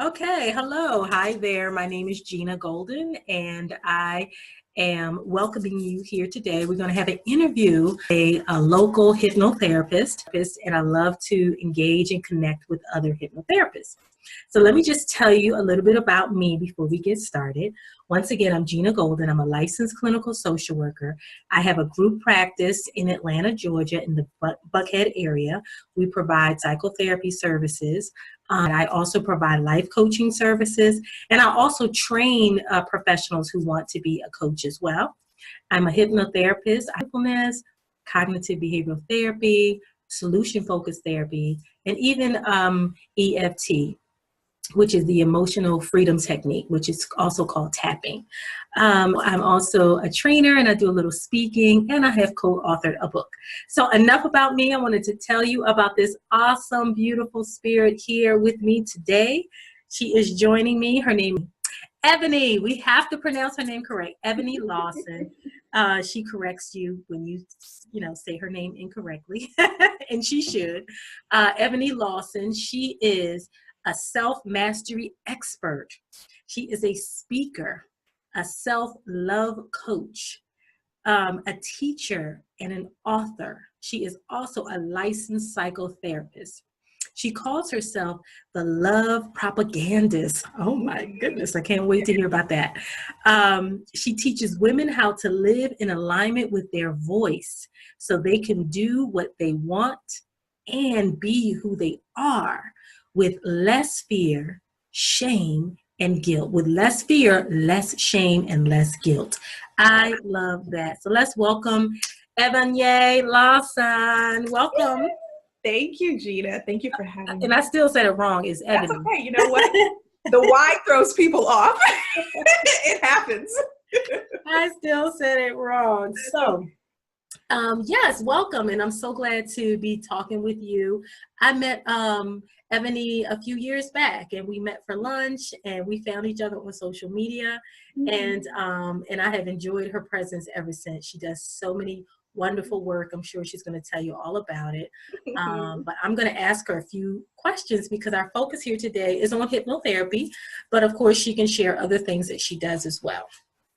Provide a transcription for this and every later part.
Okay, hello. Hi there. My name is Gina Golden, and I am welcoming you here today. We're going to have an interview, a local hypnotherapist, and I love to engage and connect with other hypnotherapists. So let me just tell you a little bit about me before we get started. Once again, I'm Gina Golden. I'm a licensed clinical social worker. I have a group practice in Atlanta, Georgia, in the Buckhead area. We provide psychotherapy services. I also provide life coaching services, and I also train professionals who want to be a coach as well. I'm a hypnotherapist, mindfulness, cognitive behavioral therapy, solution-focused therapy, and even EFT, which is the emotional freedom technique, which is also called tapping. I'm also a trainer, and I do a little speaking, and I have co-authored a book. So enough about me. I wanted to tell you about this awesome, beautiful spirit here with me today. She is joining me. Her name is Evanye. We have to pronounce her name correct. Evanye Lawson. She corrects you when you say her name incorrectly, and she should. Evanye Lawson. She is a self-mastery expert. She is a speaker, a self-love coach, a teacher, and an author. She is also a licensed psychotherapist. She calls herself the love propagandist. Oh my goodness, I can't wait to hear about that. She teaches women how to live in alignment with their voice so they can do what they want and be who they are with less fear, shame, and guilt. With less fear, less shame, and less guilt. I love that. So let's welcome Evanye Lawson. Welcome. Thank you, Gina. Thank you for having me. And I still said it wrong. It's Evanye. That's okay. You know what? The Y throws people off. It happens. I still said it wrong. So, yes, welcome. And I'm so glad to be talking with you. I met Evanye a few years back, and we met for lunch, and we found each other on social media. Mm-hmm. And I have enjoyed her presence ever since. She does so many wonderful work. I'm sure she's going to tell you all about it. But I'm going to ask her a few questions because our focus here today is on hypnotherapy. But of course, she can share other things that she does as well.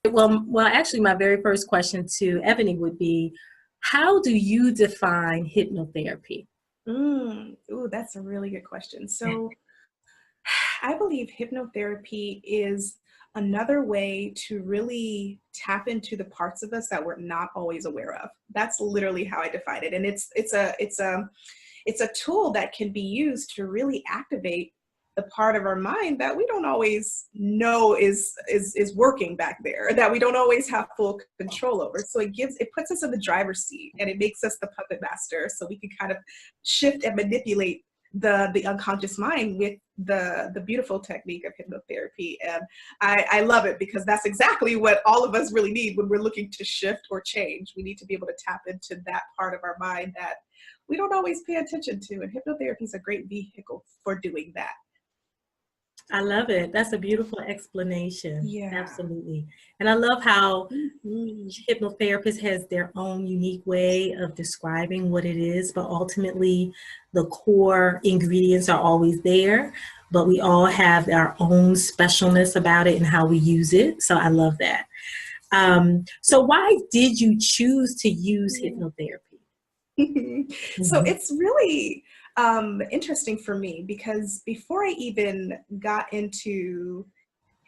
Well, actually, my very first question to Evanye would be, how do you define hypnotherapy? Ooh, that's a really good question. So I believe hypnotherapy is another way to really tap into the parts of us that we're not always aware of. That's literally how I define it. And it's a tool that can be used to really activate the part of our mind that we don't always know is working back there, that we don't always have full control over. So it puts us in the driver's seat, and it makes us the puppet master, so we can kind of shift and manipulate the unconscious mind with the beautiful technique of hypnotherapy. And I love it because that's exactly what all of us really need when we're looking to shift or change. We need to be able to tap into that part of our mind that we don't always pay attention to, and hypnotherapy is a great vehicle for doing that. I love it. That's a beautiful explanation. Yeah. Absolutely. And I love how hypnotherapists has their own unique way of describing what it is, but ultimately the core ingredients are always there, but we all have our own specialness about it and how we use it. So I love that. So why did you choose to use hypnotherapy? So it's really interesting for me because before I even got into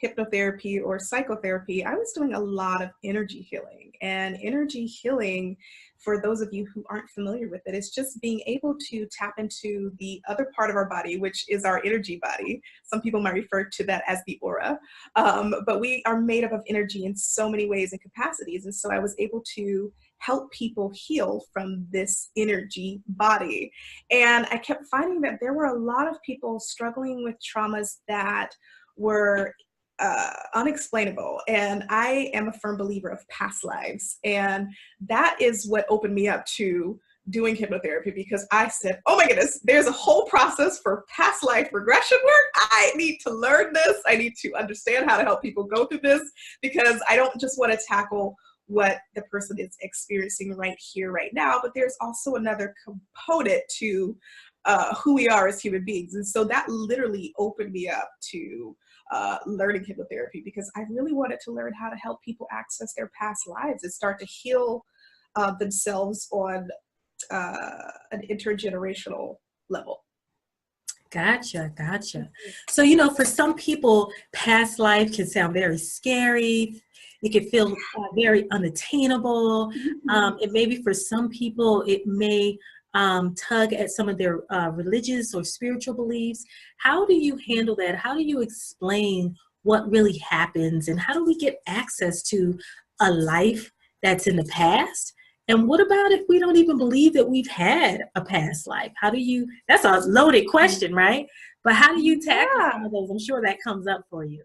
hypnotherapy or psychotherapy, I was doing a lot of energy healing. And energy healing, for those of you who aren't familiar with it, is just being able to tap into the other part of our body, which is our energy body. Some people might refer to that as the aura. But we are made up of energy in so many ways and capacities. And so I was able to help people heal from this energy body. And I kept finding that there were a lot of people struggling with traumas that were unexplainable. And I am a firm believer of past lives. And that is what opened me up to doing hypnotherapy, because I said, oh my goodness, there's a whole process for past life regression work. I need to learn this. I need to understand how to help people go through this, because I don't just want to tackle what the person is experiencing right here, right now, but there's also another component to who we are as human beings. And so that literally opened me up to learning hypnotherapy, because I really wanted to learn how to help people access their past lives and start to heal themselves on an intergenerational level. Gotcha, gotcha. So, you know, for some people, past life can sound very scary. It can feel very unattainable. And maybe for some people, it may tug at some of their religious or spiritual beliefs. How do you handle that? How do you explain what really happens? And how do we get access to a life that's in the past? And what about if we don't even believe that we've had a past life? How do you, that's a loaded question, right? But how do you tackle some of those? I'm sure that comes up for you.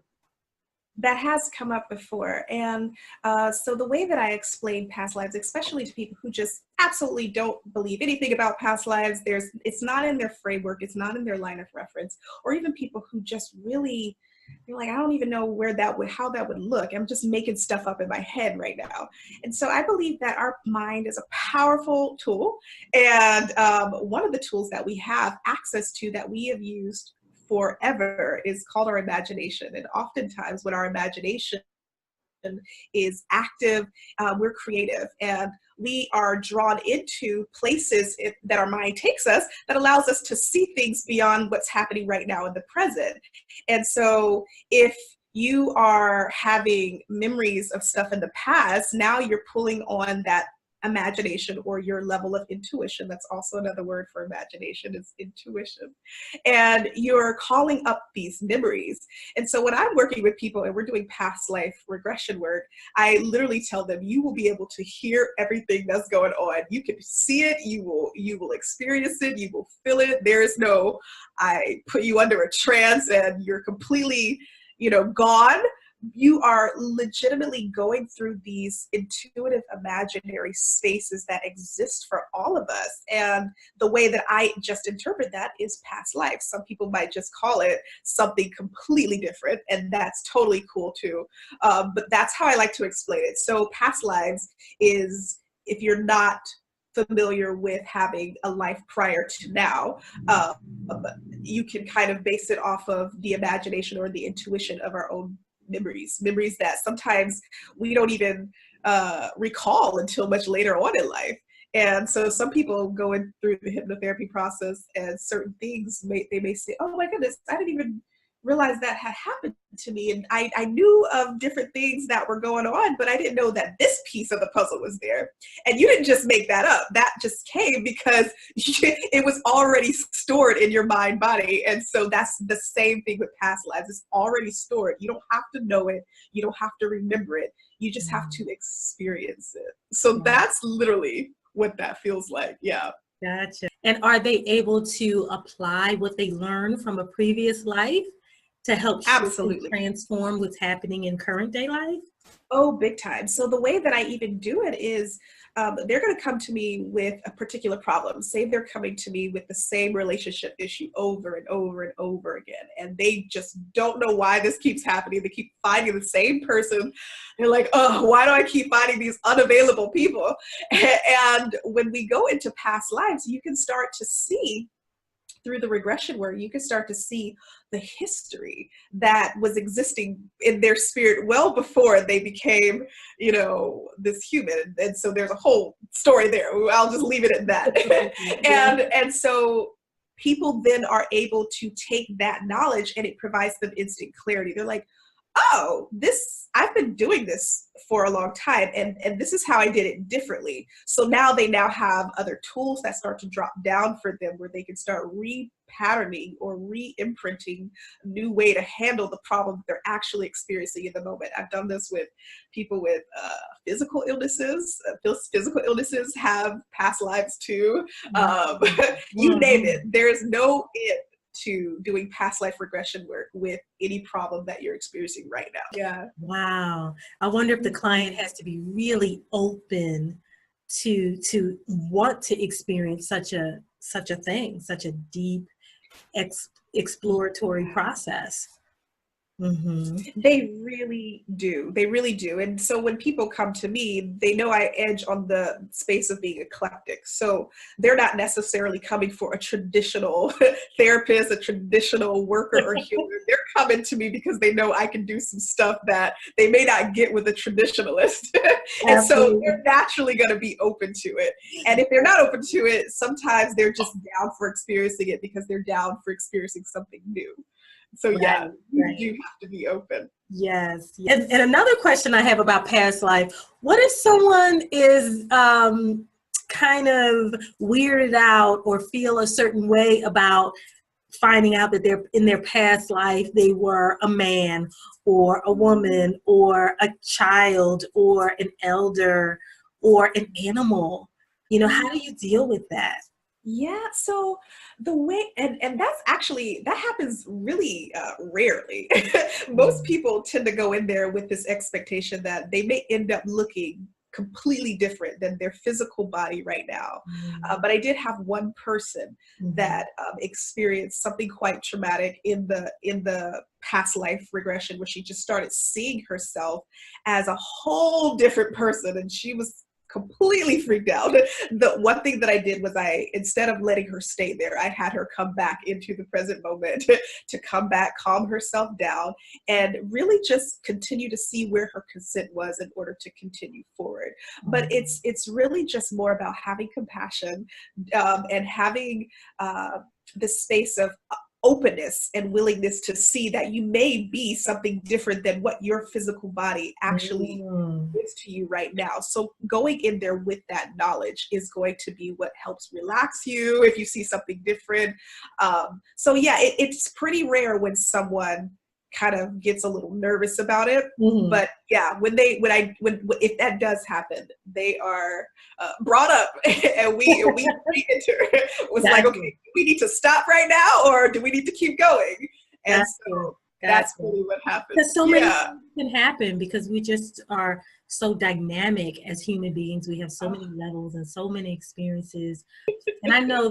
That has come up before. And so the way that I explain past lives, especially to people who just absolutely don't believe anything about past lives, it's not in their framework, it's not in their line of reference, or even people who just really, you're like, I don't even know how that would look. I'm just making stuff up in my head right now. And so I believe that our mind is a powerful tool. And one of the tools that we have access to that we have used forever is called our imagination. And oftentimes when our imagination is active, we're creative, and we are drawn into places that our mind takes us that allows us to see things beyond what's happening right now in the present. And so if you are having memories of stuff in the past, now you're pulling on that imagination or your level of intuition. That's also another word for imagination, is intuition. And you're calling up these memories. And so when I'm working with people and we're doing past life regression work, I literally tell them, you will be able to hear everything that's going on. You can see it, you will experience it, you will feel it. There is no, I put you under a trance and you're completely, gone. You are legitimately going through these intuitive imaginary spaces that exist for all of us. And the way that I just interpret that is past life. Some people might just call it something completely different, and that's totally cool too. But that's how I like to explain it. So past lives is, if you're not familiar with having a life prior to now, you can kind of base it off of the imagination or the intuition of our own memories that sometimes we don't even recall until much later on in life. And so some people going through the hypnotherapy process, and certain things they may say, oh my goodness, I didn't even realize that had happened to me. And I knew of different things that were going on, but I didn't know that this piece of the puzzle was there. And you didn't just make that up. That just came because it was already stored in your mind body. And so that's the same thing with past lives. It's already stored. You don't have to know it. You don't have to remember it. You just have to experience it. So that's literally what that feels like. Yeah. Gotcha. And are they able to apply what they learned from a previous life to help absolutely transform what's happening in current day life? Oh, big time. So the way that I even do it is they're going to come to me with a particular problem. Say they're coming to me with the same relationship issue over and over and over again, and they just don't know why this keeps happening. They keep finding the same person. They're like, oh, why do I keep finding these unavailable people? And when we go into past lives, you can start to see through the regression work, you can start to see the history that was existing in their spirit well before they became, this human. And so there's a whole story there. I'll just leave it at that. And so people then are able to take that knowledge, and it provides them instant clarity. They're like, oh, I've been doing this for a long time, and this is how I did it differently. So now they have other tools that start to drop down for them, where they can start repatterning or re-imprinting a new way to handle the problem they're actually experiencing in the moment. I've done this with people with physical illnesses. Physical illnesses have past lives too. You name it. There is no end to doing past life regression work with any problem that you're experiencing right now. Yeah. Wow. I wonder if the client has to be really open to want to experience such a thing, such a deep exploratory process. They really do. They really do. And so when people come to me, they know I edge on the space of being eclectic. So they're not necessarily coming for a traditional therapist, a traditional worker or healer. They're coming to me because they know I can do some stuff that they may not get with a traditionalist. And so they're naturally going to be open to it. And if they're not open to it, sometimes they're just down for experiencing it because they're down for experiencing something new. So yeah, you do have to be open. Yes. And another question I have about past life, what if someone is kind of weirded out or feel a certain way about finding out that they're in their past life, they were a man or a woman or a child or an elder or an animal? You know, how do you deal with that? Yeah, so the way, and that's actually, that happens really rarely. Most people tend to go in there with this expectation that they may end up looking completely different than their physical body right now. But I did have one person that experienced something quite traumatic in the past life regression, where she just started seeing herself as a whole different person, and she was completely freaked out. The one thing that I did was instead of letting her stay there, I had her come back into the present moment to come back, calm herself down, and really just continue to see where her consent was in order to continue forward. But it's really just more about having compassion and having the space of openness and willingness to see that you may be something different than what your physical body actually is to you right now. So going in there with that knowledge is going to be what helps relax you if you see something different. So yeah, it's pretty rare when someone kind of gets a little nervous about it. But yeah, if that does happen, they are brought up and we enter. It was like, okay, do we need to stop right now or do we need to keep going? And so that's really what happens. Because so many things can happen because we just are so dynamic as human beings. We have so many levels and so many experiences. And I know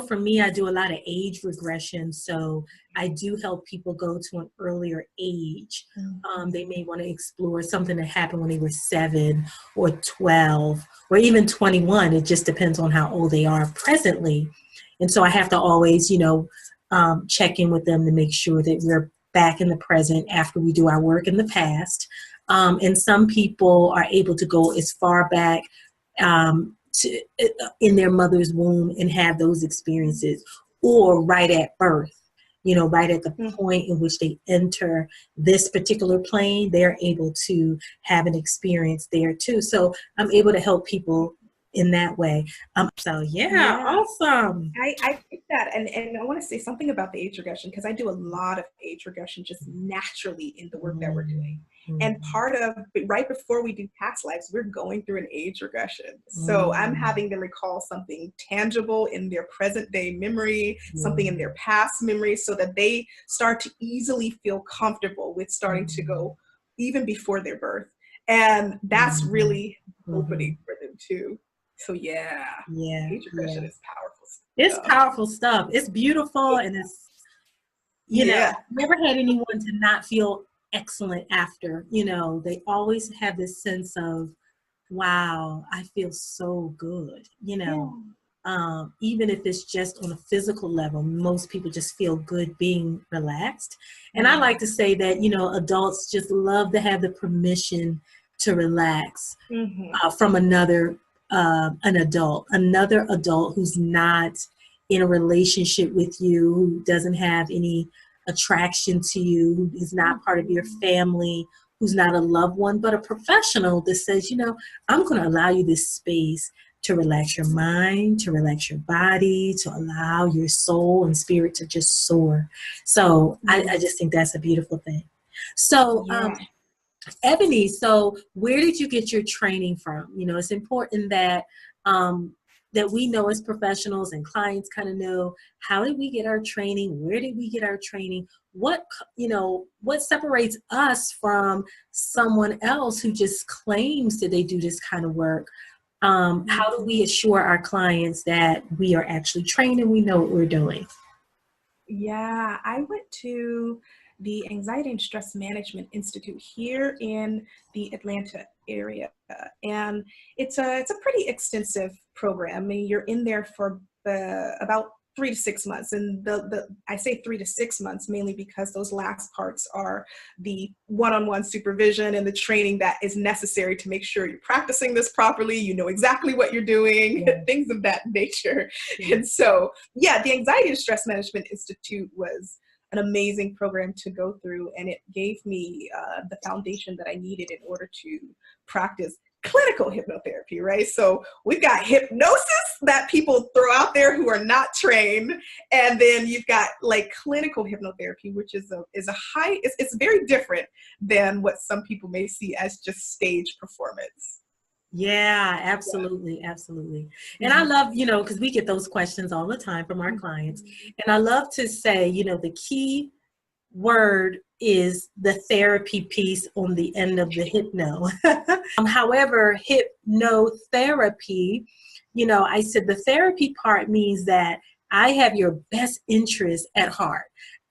for me, I do a lot of age regression. So I do help people go to an earlier age. They may want to explore something that happened when they were 7 or 12 or even 21. It just depends on how old they are presently. And so I have to always, check in with them to make sure that we're back in the present after we do our work in the past. And some people are able to go as far back in their mother's womb and have those experiences, or right at birth, right at the point in which they enter this particular plane, they're able to have an experience there too. So I'm able to help people in that way. Awesome. I think that, and I want to say something about the age regression, because I do a lot of age regression just naturally in the work that we're doing. And part of, right before we do past lives, we're going through an age regression. So I'm having them recall something tangible in their present day memory, something in their past memory, so that they start to easily feel comfortable with starting to go even before their birth. And that's really opening for them too. So age regression is powerful stuff. It's powerful stuff. It's beautiful, and it's, never had anyone to not feel excellent after. They always have this sense of, wow, I feel so good. Even if it's just on a physical level, most people just feel good being relaxed. And I like to say that, adults just love to have the permission to relax from another adult who's not in a relationship with you, who doesn't have any attraction to you, who is not part of your family, who's not a loved one, but a professional that says, I'm going to allow you this space to relax your mind, to relax your body, to allow your soul and spirit to just soar. So I just think that's a beautiful thing. So Evanye, so where did you get your training from? It's important that that we know as professionals and clients kind of know, how did we get our training? Where did we get our training? What separates us from someone else who just claims that they do this kind of work? How do we assure our clients that we are actually trained and we know what we're doing? Yeah, I went to the Anxiety and Stress Management Institute here in the Atlanta area. And it's a pretty extensive program. I mean, you're in there for about 3 to 6 months. And I say 3 to 6 months mainly because those last parts are the one-on-one supervision and the training that is necessary to make sure you're practicing this properly, you know exactly what you're doing, yeah. Things of that nature. Yeah. And so, yeah, the Anxiety and Stress Management Institute was an amazing program to go through, and it gave me the foundation that I needed in order to practice clinical hypnotherapy, right? So we've got hypnosis that people throw out there who are not trained, and then you've got like clinical hypnotherapy, which is it's very different than what some people may see as just stage performance. Yeah, absolutely. Yeah. Absolutely. And I love, because we get those questions all the time from our clients. And I love to say, the key word is the therapy piece on the end of the hypno. However, hypnotherapy, I said the therapy part means that I have your best interest at heart.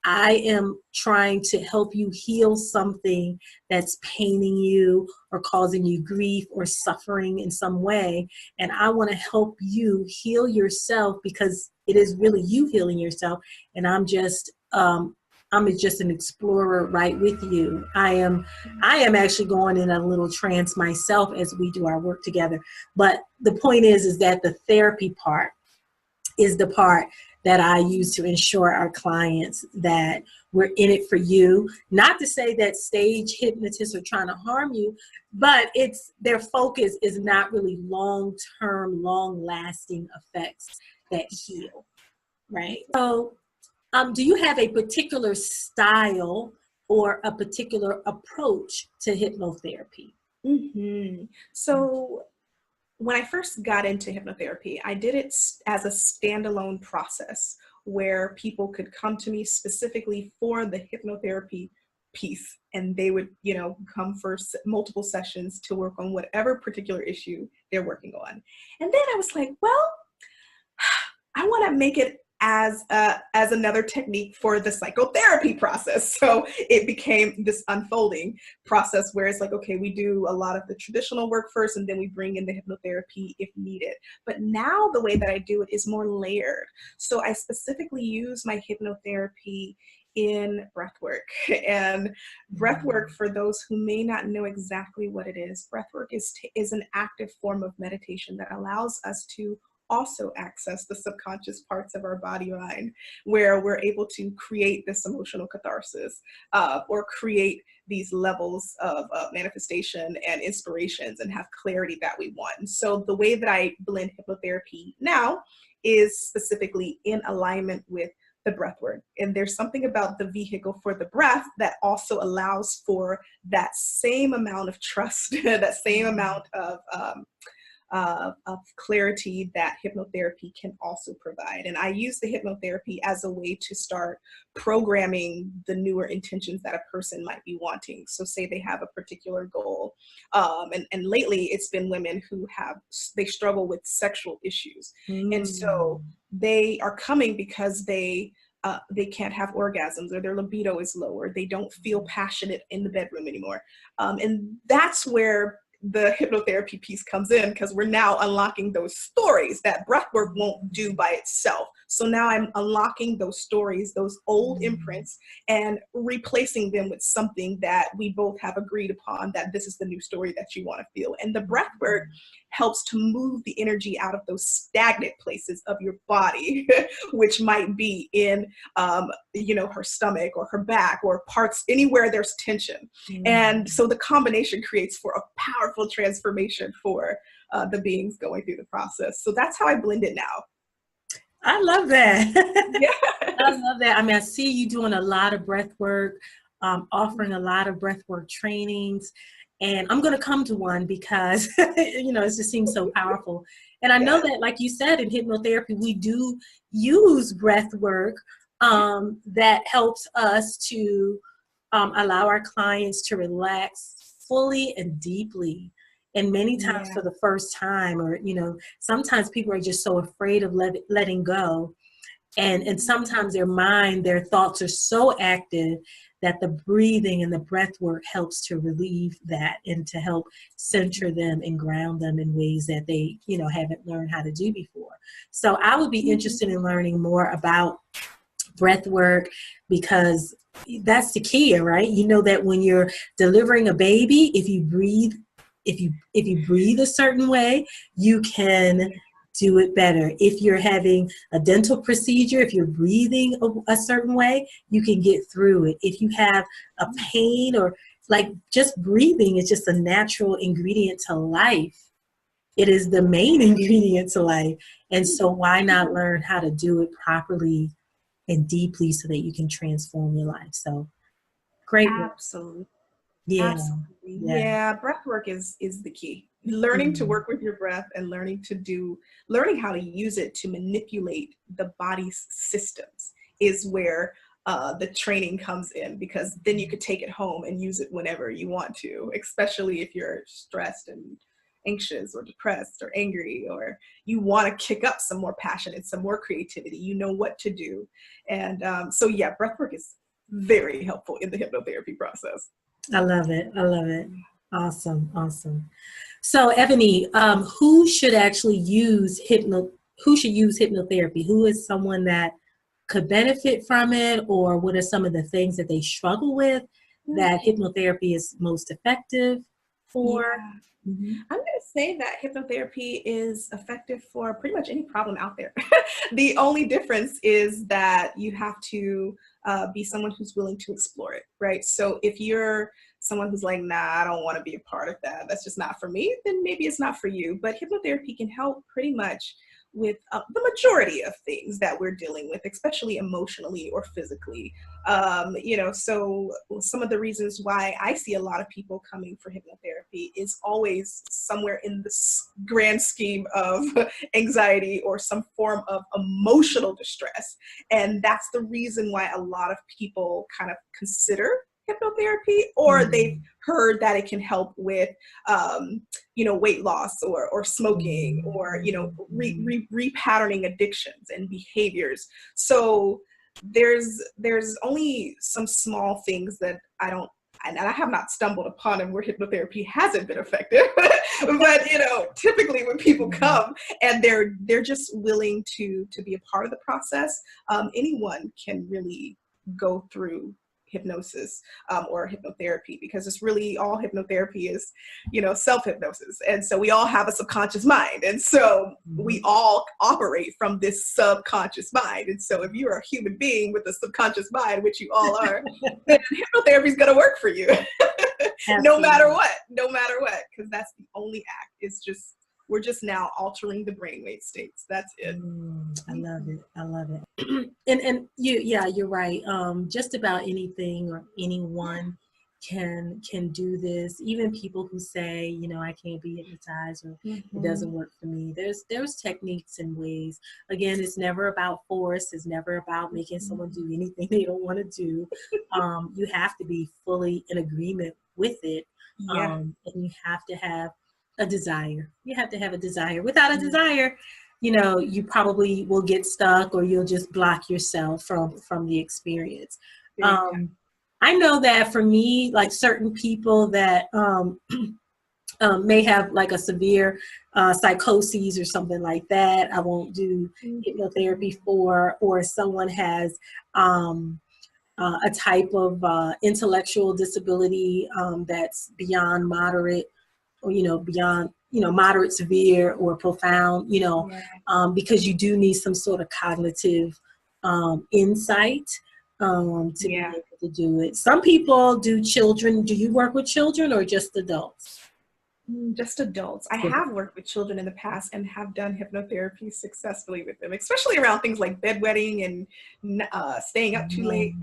I am trying to help you heal something that's paining you or causing you grief or suffering in some way. And I want to help you heal yourself because it is really you healing yourself. And I'm just an explorer right with you. I am actually going in a little trance myself as we do our work together. But the point is that the therapy part is the part that I use to ensure our clients that we're in it for you. Not to say that stage hypnotists are trying to harm you, but their focus is not really long-term, long-lasting effects that heal, right? So do you have a particular style or a particular approach to hypnotherapy? Mm-hmm. So when I first got into hypnotherapy, I did it as a standalone process where people could come to me specifically for the hypnotherapy piece, and they would, come for multiple sessions to work on whatever particular issue they're working on. And then I was like, well, I want to make it as another technique for the psychotherapy process. So it became this unfolding process where it's like, okay, we do a lot of the traditional work first, and then we bring in the hypnotherapy if needed. But now the way that I do it is more layered. So I specifically use my hypnotherapy in breathwork. And breathwork, for those who may not know exactly what it is, breathwork is an active form of meditation that allows us to also access the subconscious parts of our body mind, where we're able to create this emotional catharsis or create these levels of manifestation and inspirations and have clarity that we want. And so the way that I blend hypnotherapy now is specifically in alignment with the breath work. And there's something about the vehicle for the breath that also allows for that same amount of trust, that same amount of clarity that hypnotherapy can also provide. And I use the hypnotherapy as a way to start programming the newer intentions that a person might be wanting. So say they have a particular goal. And lately it's been women who they struggle with sexual issues. And so they are coming because they can't have orgasms, or their libido is lower. They don't feel passionate in the bedroom anymore. And that's where the hypnotherapy piece comes in, because we're now unlocking those stories that breathwork won't do by itself. So now I'm unlocking those stories, those old imprints, and replacing them with something that we both have agreed upon, that this is the new story that you want to feel. And the breathwork helps to move the energy out of those stagnant places of your body, which might be in, her stomach or her back or parts, anywhere there's tension. And so the combination creates for a powerful transformation for the beings going through the process. So that's how I blend it now. I love that. Yeah. I love that. I mean, I see you doing a lot of breath work, offering a lot of breath work trainings. And I'm going to come to one because, it just seems so powerful. And I know that, like you said, in hypnotherapy, we do use breath work that helps us to allow our clients to relax fully and deeply. And many times for the first time, or, sometimes people are just so afraid of letting go. And sometimes their thoughts are so active that the breathing and the breath work helps to relieve that and to help center them and ground them in ways that they, haven't learned how to do before. So I would be interested in learning more about breath work, because that's the key, right? You know that when you're delivering a baby, if you breathe a certain way, you can do it better. If you're having a dental procedure, if you're breathing a certain way, you can get through it. If you have a pain, or like, just breathing is just a natural ingredient to life. It is the main ingredient to life. And so why not learn how to do it properly and deeply so that you can transform your life? So great work. Absolutely. Yeah. Absolutely. Yeah. Breath work is the key. Learning to work with your breath and learning how to use it to manipulate the body's systems is where the training comes in, because then you could take it home and use it whenever you want to, especially if you're stressed and anxious or depressed or angry, or you want to kick up some more passion and some more creativity. You know what to do. And so yeah, breathwork is very helpful in the hypnotherapy process. I love it. I love it. Awesome. Awesome. So Evanye, who should use hypnotherapy? Who is someone that could benefit from it, or what are some of the things that they struggle with that hypnotherapy is most effective for? Yeah. I'm going to say that hypnotherapy is effective for pretty much any problem out there. The only difference is that you have to be someone who's willing to explore it, right? So if you're someone who's like, nah, I don't want to be a part of that, that's just not for me, then maybe it's not for you. But hypnotherapy can help pretty much with the majority of things that we're dealing with, especially emotionally or physically. So some of the reasons why I see a lot of people coming for hypnotherapy is always somewhere in the grand scheme of anxiety or some form of emotional distress. And that's the reason why a lot of people kind of consider hypnotherapy, or they've heard that it can help with weight loss or smoking, or repatterning addictions and behaviors. So there's only some small things that I have not stumbled upon and where hypnotherapy hasn't been effective. But typically when people come and they're just willing to be a part of the process, anyone can really go through hypnosis or hypnotherapy, because it's really all hypnotherapy is, self-hypnosis. And so we all have a subconscious mind. And so we all operate from this subconscious mind. And so if you're a human being with a subconscious mind, which you all are, then hypnotherapy is going to work for you. no matter what, because that's the only act. It's just, we're just now altering the brainwave states. That's it. I love it. I love it. and you're right. Just about anything or anyone can do this. Even people who say, I can't be hypnotized, or it doesn't work for me. There's techniques and ways. Again, it's never about force. It's never about making someone do anything they don't want to do. You have to be fully in agreement with it. And you have to have a desire. You have to have a desire. Without a desire, you probably will get stuck, or you'll just block yourself from the experience. I know that for me, like certain people that may have like a severe psychosis or something like that, I won't do hypnotherapy for, or someone has a type of intellectual disability that's beyond moderate, or beyond moderate, severe, or profound, because you do need some sort of cognitive insight to be able to do it. Some people do children. Do you work with children or just adults? Just adults. I have worked with children in the past and have done hypnotherapy successfully with them, especially around things like bedwetting and staying up too late.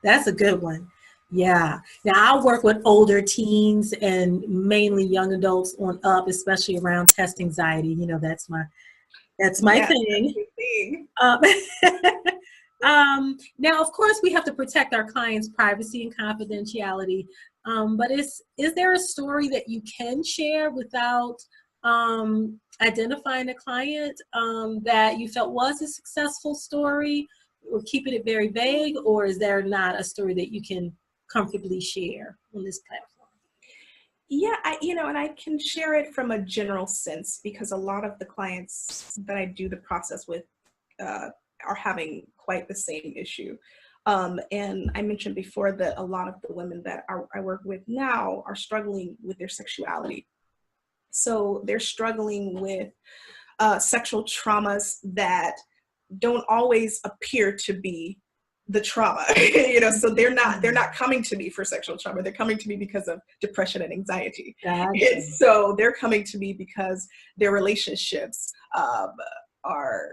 That's a good one. Yeah. Now I work with older teens and mainly young adults on up, especially around test anxiety. That's my thing. Now, of course, we have to protect our clients' privacy and confidentiality. But is there a story that you can share without identifying a client that you felt was a successful story, or keeping it very vague, or is there not a story that you can comfortably share on this platform? Yeah, and I can share it from a general sense because a lot of the clients that I do the process with are having quite the same issue. And I mentioned before that a lot of the women that I work with now are struggling with their sexuality. So they're struggling with sexual traumas that don't always appear to be the trauma. So they're not coming to me for sexual trauma. They're coming to me because of depression and anxiety. Gotcha. And so they're coming to me because their relationships are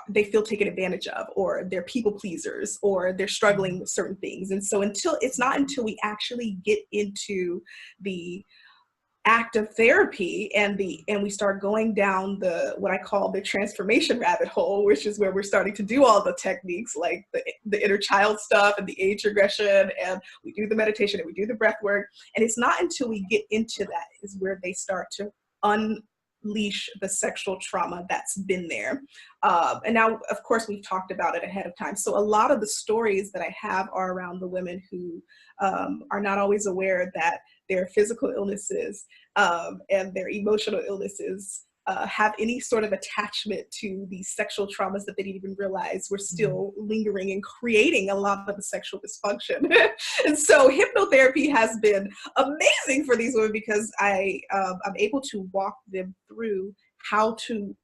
they feel taken advantage of, or they're people pleasers, or they're struggling with certain things. And so it's not until we actually get into the active therapy and we start going down what I call the transformation rabbit hole, which is where we're starting to do all the techniques like the inner child stuff and the age regression, and we do the meditation and we do the breath work. And it's not until we get into that is where they start to unleash the sexual trauma that's been there. And now, of course, we've talked about it ahead of time. So a lot of the stories that I have are around the women who are not always aware that their physical illnesses and their emotional illnesses have any sort of attachment to the sexual traumas that they didn't even realize were still lingering and creating a lot of the sexual dysfunction. And so hypnotherapy has been amazing for these women because I'm able to walk them through how to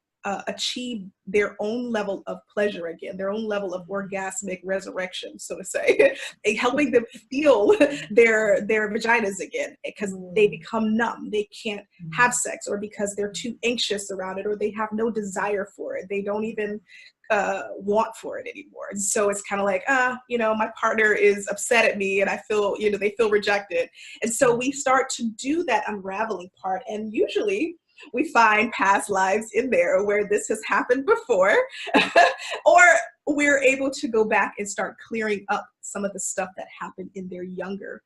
achieve their own level of pleasure again, their own level of orgasmic resurrection, so to say, helping them feel their vaginas again because they become numb. They can't have sex, or because they're too anxious around it, or they have no desire for it. They don't even want for it anymore. And so it's kind of like, my partner is upset at me and I feel, they feel rejected. And so we start to do that unraveling part. And usually we find past lives in there where this has happened before, or we're able to go back and start clearing up some of the stuff that happened in their younger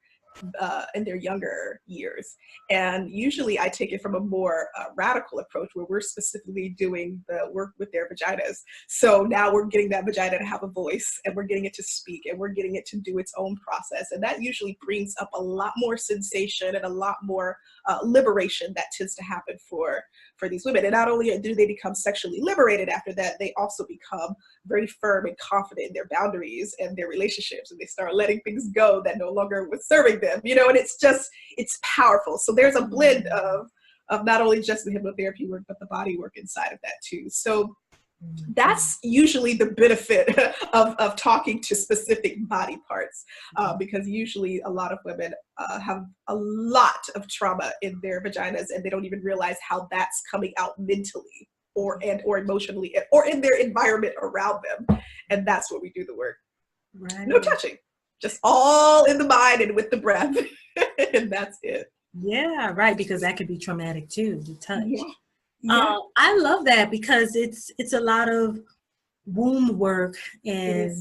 years. And usually I take it from a more radical approach where we're specifically doing the work with their vaginas. So now we're getting that vagina to have a voice, and we're getting it to speak, and we're getting it to do its own process. And that usually brings up a lot more sensation and a lot more liberation that tends to happen for these women. And not only do they become sexually liberated after that, they also become very firm and confident in their boundaries and their relationships, and they start letting things go that no longer was serving them, and it's powerful. So there's a blend of not only just the hypnotherapy work, but the body work inside of that too. So that's usually the benefit of talking to specific body parts, because usually a lot of women have a lot of trauma in their vaginas, and they don't even realize how that's coming out mentally or emotionally or in their environment around them. And that's where we do the work. Right. No touching, just all in the mind and with the breath. And that's it. Yeah, right, because that could be traumatic too, the touch. Yeah. Yeah. I love that because it's a lot of womb work and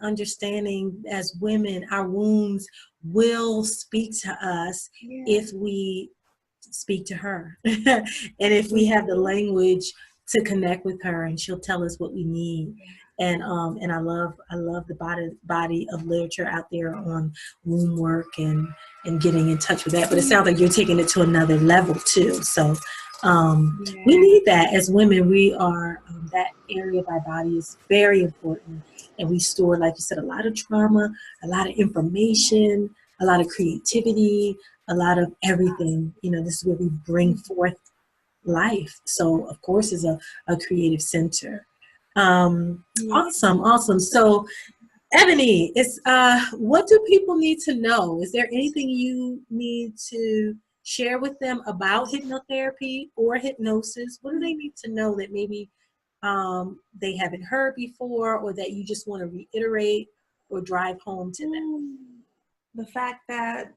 understanding as women, our wombs will speak to us if we speak to her and if we have the language to connect with her, and she'll tell us what we need. And I love the body of literature out there on womb work and getting in touch with that. But it sounds like you're taking it to another level too. So we need that as women. We are that area of our body is very important, and we store, like you said, a lot of trauma, a lot of information, a lot of creativity, a lot of everything. This is where we bring forth life. So of course it's a creative center. Awesome. So Evanye, what do people need to know? Is there anything you need to share with them about hypnotherapy or hypnosis? What do they need to know that maybe they haven't heard before, or that you just want to reiterate or drive home to them? The fact that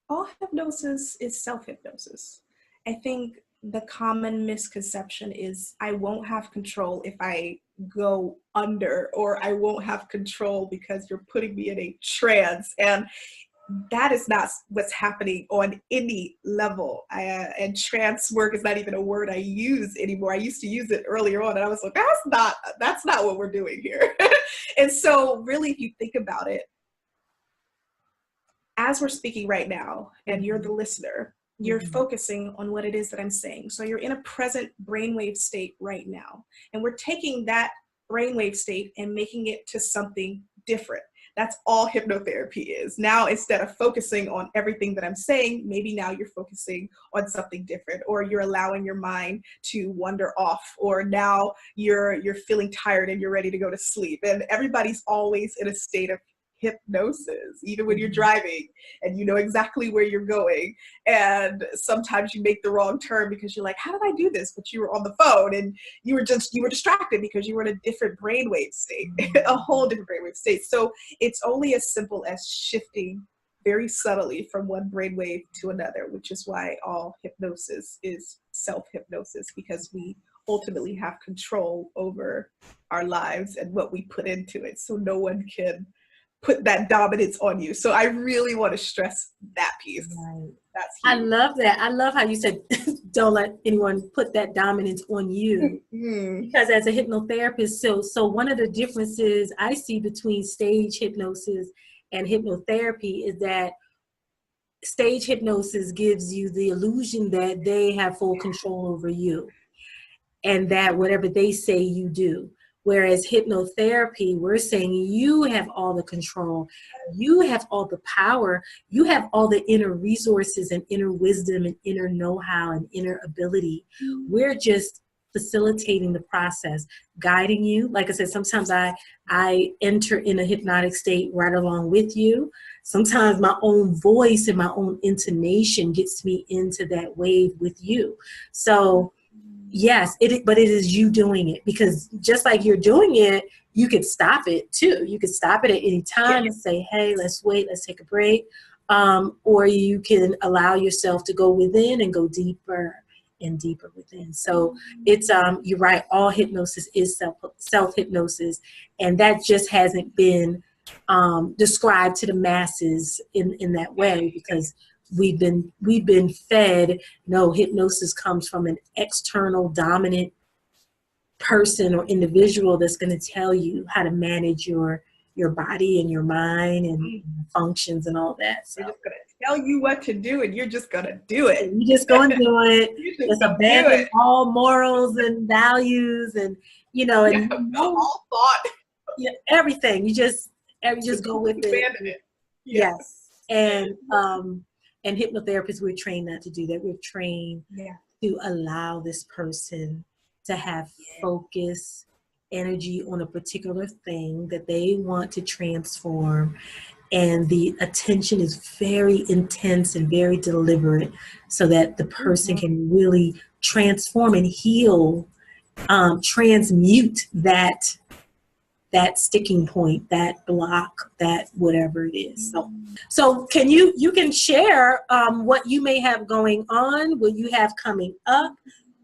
all hypnosis is self-hypnosis. I think the common misconception is I won't have control if I go under, or I won't have control because you're putting me in a trance. And that is not what's happening on any level. And trance work is not even a word I use anymore. I used to use it earlier on, and I was like, that's not what we're doing here. And so really, if you think about it, as we're speaking right now, and you're the listener, you're focusing on what it is that I'm saying. So you're in a present brainwave state right now. And we're taking that brainwave state and making it to something different. That's all hypnotherapy is. Now, instead of focusing on everything that I'm saying, maybe now you're focusing on something different, or you're allowing your mind to wander off, or now you're feeling tired and you're ready to go to sleep. And everybody's always in a state of hypnosis, even when you're driving and you know exactly where you're going. And sometimes you make the wrong turn because you're like, how did I do this? But you were on the phone and you were distracted because you were in a different brainwave state, a whole different brainwave state. So it's only as simple as shifting very subtly from one brainwave to another, which is why all hypnosis is self-hypnosis, because we ultimately have control over our lives and what we put into it. So no one can put that dominance on you. So I really want to stress that piece. Right. That's huge. I love that. I love how you said, don't let anyone put that dominance on you. Because as a hypnotherapist, so one of the differences I see between stage hypnosis and hypnotherapy is that stage hypnosis gives you the illusion that they have full control over you and that whatever they say you do. Whereas hypnotherapy, we're saying you have all the control, you have all the power, you have all the inner resources and inner wisdom and inner know-how and inner ability. We're just facilitating the process, guiding you. Like I said, sometimes I enter in a hypnotic state right along with you. Sometimes my own voice and my own intonation gets me into that wave with you. So yes, but it is you doing it, because just like you're doing it, you could stop it too. You could stop it at any time and say, hey, let's wait, let's take a break. Or you can allow yourself to go within and go deeper and deeper within. So it's, you're right, all hypnosis is self-hypnosis. And that just hasn't been described to the masses in that way, because we've been fed, no, hypnosis comes from an external dominant person or individual that's going to tell you how to manage your body and your mind and functions and all that. So they're just going to tell you what to do, and you're just going to do it. You're just going to do it. Just abandon all morals and values and, and all thought. Yeah, everything. You just go with it. Abandon it. Yes. And hypnotherapists, we're trained not to do that. We're trained to allow this person to have focus, energy on a particular thing that they want to transform. And the attention is very intense and very deliberate so that the person can really transform and heal, transmute that sticking point, that block, that whatever it is. So can you can share what you may have going on, what you have coming up,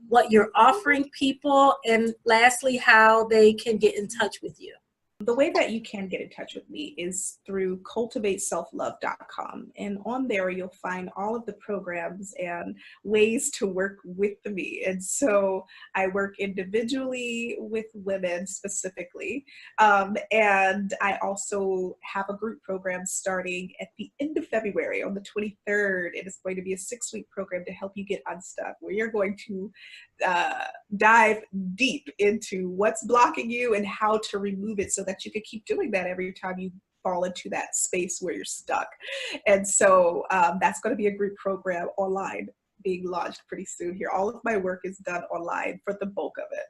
what you're offering people, and lastly, how they can get in touch with you. The way that you can get in touch with me is through cultivateselflove.com. And on there, you'll find all of the programs and ways to work with me. And so I work individually with women specifically. And I also have a group program starting at the end of February on the 23rd. It is going to be a 6-week program to help you get unstuck, where you're going to dive deep into what's blocking you and how to remove it so that you can keep doing that every time you fall into that space where you're stuck. And so that's going to be a group program online being launched pretty soon here. All of my work is done online for the bulk of it.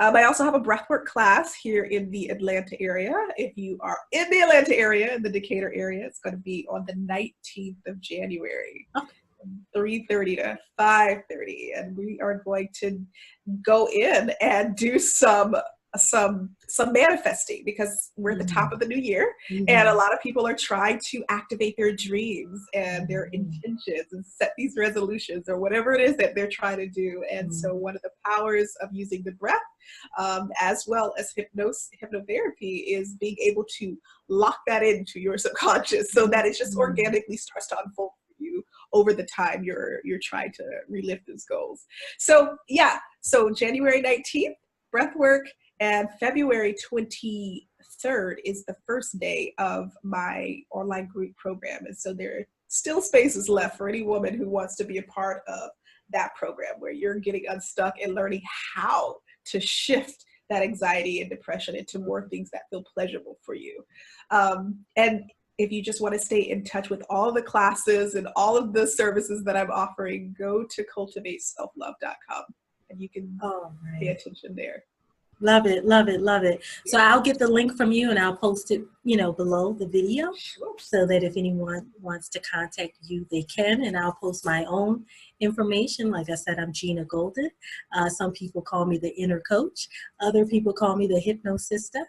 I also have a breathwork class here in the Atlanta area. If you are in the Atlanta area, in the Decatur area, it's going to be on the 19th of January. 3:30 to 5:30, and we are going to go in and do some some manifesting, because we're at the top of the new year, and a lot of people are trying to activate their dreams and their intentions and set these resolutions or whatever it is that they're trying to do. And so one of the powers of using the breath, as well as hypnotherapy, is being able to lock that into your subconscious so that it just organically starts to unfold for you over the time you're trying to relive those goals. So yeah, so January 19th, breathwork, and February 23rd is the first day of my online group program. And so there are still spaces left for any woman who wants to be a part of that program, where you're getting unstuck and learning how to shift that anxiety and depression into more things that feel pleasurable for you. And if you just want to stay in touch with all the classes and all of the services that I'm offering, go to cultivateselflove.com and you can pay attention there. Love it, love it, love it. So I'll get the link from you and I'll post it, below the video, so that if anyone wants to contact you, they can. And I'll post my own information. Like I said, I'm Gina Golden. Some people call me the inner coach. Other people call me the HypnoSistah.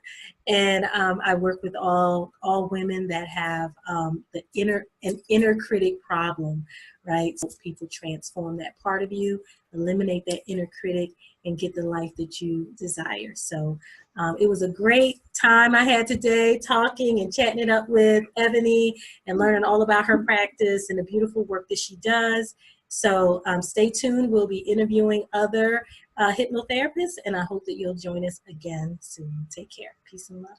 And I work with all women that have an inner critic problem, right? So people transform that part of you, eliminate that inner critic, and get the life that you desire. So it was a great time I had today, talking and chatting it up with Evanye and learning all about her practice and the beautiful work that she does. So stay tuned. We'll be interviewing other hypnotherapists, and I hope that you'll join us again soon. Take care. Peace and love.